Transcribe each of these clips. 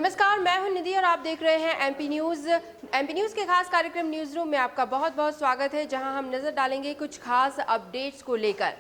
नमस्कार, मैं हूं निधि और आप देख रहे हैं एमपी न्यूज के खास कार्यक्रम न्यूज रूम में आपका बहुत बहुत स्वागत है, जहां हम नजर डालेंगे कुछ खास अपडेट्स को लेकर।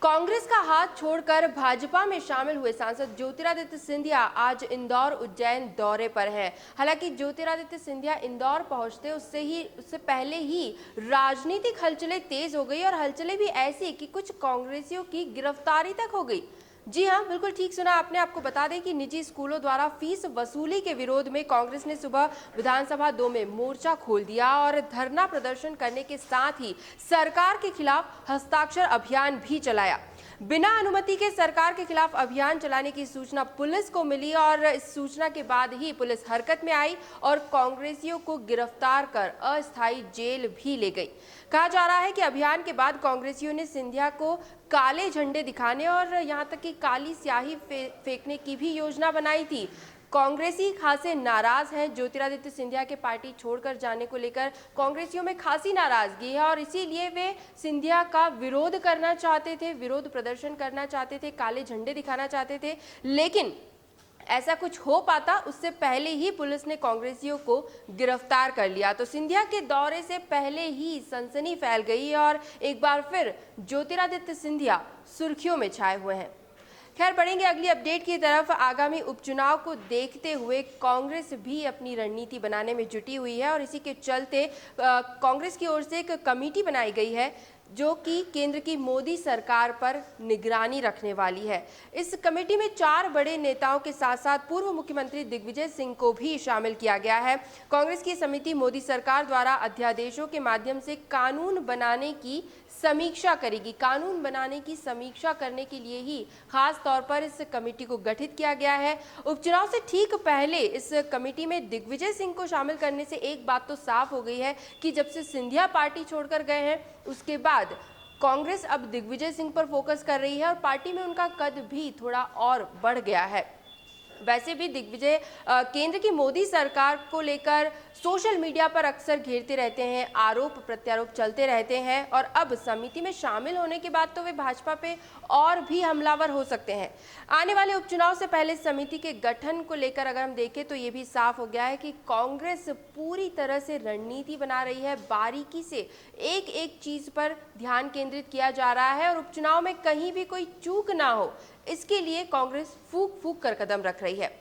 कांग्रेस का हाथ छोड़कर भाजपा में शामिल हुए सांसद ज्योतिरादित्य सिंधिया आज इंदौर उज्जैन दौरे पर हैं। हालांकि ज्योतिरादित्य सिंधिया इंदौर पहुंचते उससे पहले ही राजनीतिक हलचलें तेज हो गई और हलचलें भी ऐसी कि कुछ कांग्रेसियों की गिरफ्तारी तक हो गई। जी हाँ, बिल्कुल ठीक सुना आपने। आपको बता दें कि निजी स्कूलों द्वारा फीस वसूली के विरोध में कांग्रेस ने सुबह विधानसभा 2 में मोर्चा खोल दिया और धरना प्रदर्शन करने के साथ ही सरकार के खिलाफ हस्ताक्षर अभियान भी चलाया। बिना अनुमति के सरकार के खिलाफ अभियान चलाने की सूचना पुलिस को मिली और इस सूचना के बाद ही पुलिस हरकत में आई और कांग्रेसियों को गिरफ्तार कर अस्थायी जेल भी ले गई। कहा जा रहा है कि अभियान के बाद कांग्रेसियों ने सिंधिया को काले झंडे दिखाने और यहां तक कि काली स्याही फेंकने की भी योजना बनाई थी। कांग्रेसी खासे नाराज हैं। ज्योतिरादित्य सिंधिया के पार्टी छोड़कर जाने को लेकर कांग्रेसियों में खासी नाराजगी है और इसीलिए वे सिंधिया का विरोध करना चाहते थे, विरोध प्रदर्शन करना चाहते थे, काले झंडे दिखाना चाहते थे। लेकिन ऐसा कुछ हो पाता उससे पहले ही पुलिस ने कांग्रेसियों को गिरफ्तार कर लिया। तो सिंधिया के दौरे से पहले ही सनसनी फैल गई और एक बार फिर ज्योतिरादित्य सिंधिया सुर्खियों में छाए हुए हैं। खैर, बढ़ेंगे अगली अपडेट की तरफ। आगामी उपचुनाव को देखते हुए कांग्रेस भी अपनी रणनीति बनाने में जुटी हुई है और इसी के चलते कांग्रेस की ओर से एक कमेटी बनाई गई है जो कि केंद्र की मोदी सरकार पर निगरानी रखने वाली है। इस कमेटी में 4 बड़े नेताओं के साथ साथ पूर्व मुख्यमंत्री दिग्विजय सिंह को भी शामिल किया गया है। कांग्रेस की समिति मोदी सरकार द्वारा अध्यादेशों के माध्यम से कानून बनाने की समीक्षा करेगी। कानून बनाने की समीक्षा करने के लिए ही खास तौर पर इस कमेटी को गठित किया गया है। उपचुनाव से ठीक पहले इस कमेटी में दिग्विजय सिंह को शामिल करने से एक बात तो साफ हो गई है कि जब से सिंधिया पार्टी छोड़कर गए हैं उसके बाद कांग्रेस अब दिग्विजय सिंह पर फोकस कर रही है और पार्टी में उनका कद भी थोड़ा और बढ़ गया है। वैसे भी दिग्विजय केंद्र की मोदी सरकार को लेकर सोशल मीडिया पर अक्सर घेरते रहते हैं, आरोप प्रत्यारोप चलते रहते हैं और अब समिति में शामिल होने के बाद तो वे भाजपा पे और भी हमलावर हो सकते हैं। आने वाले उपचुनाव से पहले समिति के गठन को लेकर अगर हम देखें तो ये भी साफ हो गया है कि कांग्रेस पूरी तरह से रणनीति बना रही है। बारीकी से एक एक चीज पर ध्यान केंद्रित किया जा रहा है और उपचुनाव में कहीं भी कोई चूक ना हो, इसके लिए कांग्रेस फूंक फूंक कर कदम रख रही है।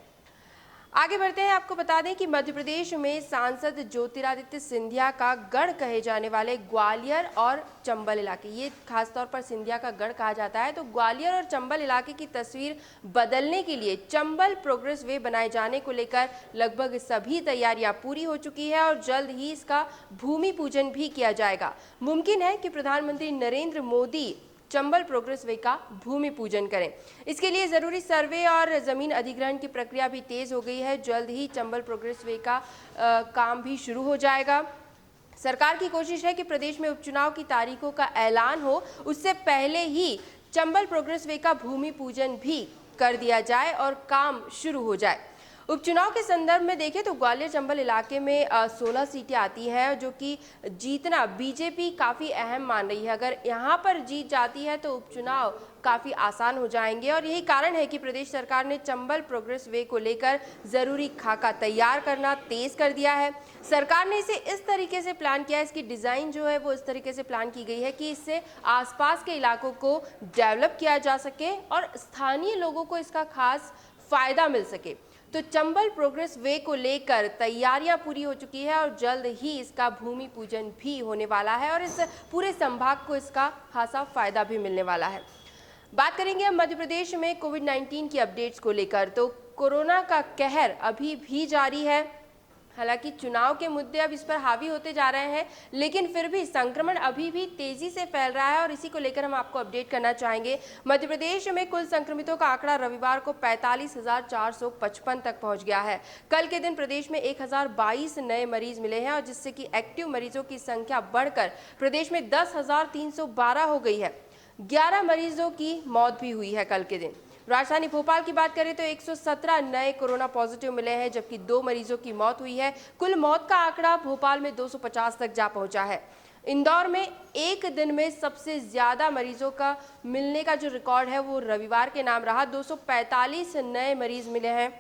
आगे बढ़ते हैं। आपको बता दें कि मध्य प्रदेश में सांसद ज्योतिरादित्य सिंधिया का गढ़ कहे जाने वाले ग्वालियर और चंबल इलाके, ये खासतौर पर सिंधिया का गढ़ कहा जाता है, तो ग्वालियर और चंबल इलाके की तस्वीर बदलने के लिए चंबल प्रोग्रेस वे बनाए जाने को लेकर लगभग सभी तैयारियां पूरी हो चुकी है और जल्द ही इसका भूमि पूजन भी किया जाएगा। मुमकिन है कि प्रधानमंत्री नरेंद्र मोदी चंबल प्रोग्रेस वे का भूमि पूजन करें। इसके लिए जरूरी सर्वे और जमीन अधिग्रहण की प्रक्रिया भी तेज हो गई है। जल्द ही चंबल प्रोग्रेस वे का काम भी शुरू हो जाएगा। सरकार की कोशिश है कि प्रदेश में उपचुनाव की तारीखों का ऐलान हो उससे पहले ही चंबल प्रोग्रेस वे का भूमि पूजन भी कर दिया जाए और काम शुरू हो जाए। उपचुनाव के संदर्भ में देखें तो ग्वालियर चंबल इलाके में 16 सीटें आती हैं जो कि जीतना बीजेपी काफ़ी अहम मान रही है। अगर यहाँ पर जीत जाती है तो उपचुनाव काफ़ी आसान हो जाएंगे और यही कारण है कि प्रदेश सरकार ने चंबल प्रोग्रेस वे को लेकर ज़रूरी खाका तैयार करना तेज़ कर दिया है। सरकार ने इसे इस तरीके से प्लान किया है, इसकी डिज़ाइन जो है वो इस तरीके से प्लान की गई है कि इससे आसपास के इलाकों को डेवलप किया जा सके और स्थानीय लोगों को इसका खास फ़ायदा मिल सके। तो चंबल प्रोग्रेस वे को लेकर तैयारियां पूरी हो चुकी है और जल्द ही इसका भूमि पूजन भी होने वाला है और इस पूरे संभाग को इसका खासा फायदा भी मिलने वाला है। बात करेंगे हम मध्य प्रदेश में कोविड-19 की अपडेट्स को लेकर। तो कोरोना का कहर अभी भी जारी है। हालांकि चुनाव के मुद्दे अब इस पर हावी होते जा रहे हैं, लेकिन फिर भी संक्रमण अभी भी तेजी से फैल रहा है और इसी को लेकर हम आपको अपडेट करना चाहेंगे। मध्य प्रदेश में कुल संक्रमितों का आंकड़ा रविवार को 45,455 तक पहुंच गया है। कल के दिन प्रदेश में 1022 नए मरीज मिले हैं और जिससे कि एक्टिव मरीजों की संख्या बढ़कर प्रदेश में 10,312 हो गई है। 11 मरीजों की मौत भी हुई है कल के दिन। राजधानी भोपाल की बात करें तो 117 नए कोरोना पॉजिटिव मिले हैं जबकि 2 मरीजों की मौत हुई है। कुल मौत का आंकड़ा भोपाल में 250 तक जा पहुंचा है। इंदौर में एक दिन में सबसे ज्यादा मरीजों का मिलने का जो रिकॉर्ड है वो रविवार के नाम रहा। 245 नए मरीज मिले हैं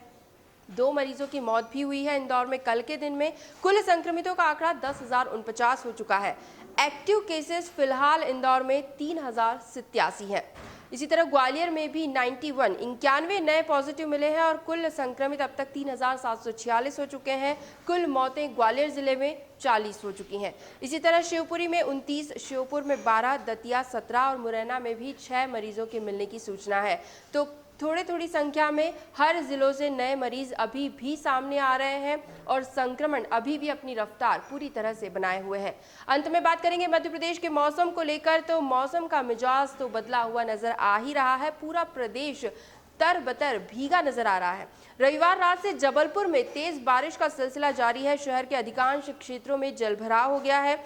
2 मरीजों की मौत भी हुई है। इंदौर में कल के दिन में कुल संक्रमितों का आंकड़ा 10,049 हो चुका है। एक्टिव केसेस फिलहाल इंदौर में 3,087 हैं। इसी तरह ग्वालियर में भी 91 नए पॉजिटिव मिले हैं और कुल संक्रमित अब तक 3,746 हो चुके हैं। कुल मौतें ग्वालियर जिले में 40 हो चुकी हैं। इसी तरह शिवपुरी में 29, श्योपुर में 12, दतिया 17 और मुरैना में भी 6 मरीजों के मिलने की सूचना है। तो थोड़ी संख्या में हर जिलों से नए मरीज अभी भी सामने आ रहे हैं और संक्रमण अभी भी अपनी रफ्तार पूरी तरह से बनाए हुए है। अंत में बात करेंगे मध्य प्रदेश के मौसम को लेकर, तो मौसम का मिजाज तो बदला हुआ नजर आ ही रहा है। पूरा प्रदेश तरबतर भीगा नजर आ रहा है। रविवार रात से जबलपुर में तेज बारिश का सिलसिला जारी है। शहर के अधिकांश क्षेत्रों में जलभराव हो गया है।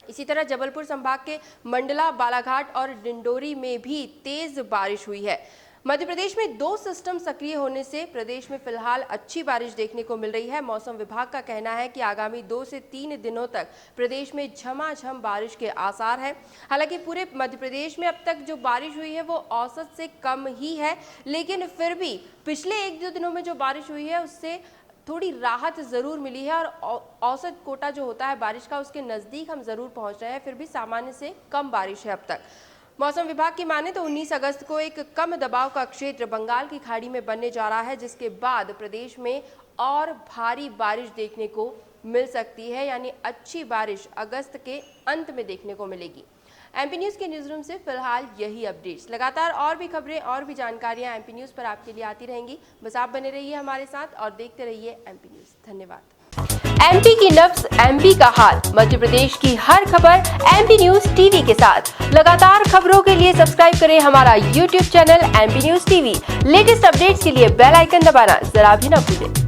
इसी तरह जबलपुर संभाग के मंडला, बालाघाट और डिंडोरी में भी तेज बारिश हुई है। मध्य प्रदेश में 2 सिस्टम सक्रिय होने से प्रदेश में फिलहाल अच्छी बारिश देखने को मिल रही है। मौसम विभाग का कहना है कि आगामी 2 से 3 दिनों तक प्रदेश में झमाझम बारिश के आसार हैं। हालांकि पूरे मध्य प्रदेश में अब तक जो बारिश हुई है वो औसत से कम ही है, लेकिन फिर भी पिछले 1-2 दिनों में जो बारिश हुई है उससे थोड़ी राहत जरूर मिली है और औसत कोटा जो होता है बारिश का उसके नजदीक हम जरूर पहुंच रहे हैं। फिर भी सामान्य से कम बारिश है अब तक। मौसम विभाग की माने तो 19 अगस्त को एक कम दबाव का क्षेत्र बंगाल की खाड़ी में बनने जा रहा है, जिसके बाद प्रदेश में और भारी बारिश देखने को मिल सकती है। यानी अच्छी बारिश अगस्त के अंत में देखने को मिलेगी। एमपी न्यूज के न्यूज रूम से फिलहाल यही अपडेट्स। लगातार और भी खबरें और भी जानकारियां एमपी न्यूज पर आपके लिए आती रहेंगी। बस आप बने रहिए हमारे साथ और देखते रहिए एमपी न्यूज। धन्यवाद। एमपी की नब्ज, एमपी का हाल, मध्य प्रदेश की हर खबर एमपी न्यूज टीवी के साथ। लगातार खबरों के लिए सब्सक्राइब करें हमारा YouTube channel MP news TV. Latest updates के लिए बेल आइकन दबाना जरा भी न भूलें।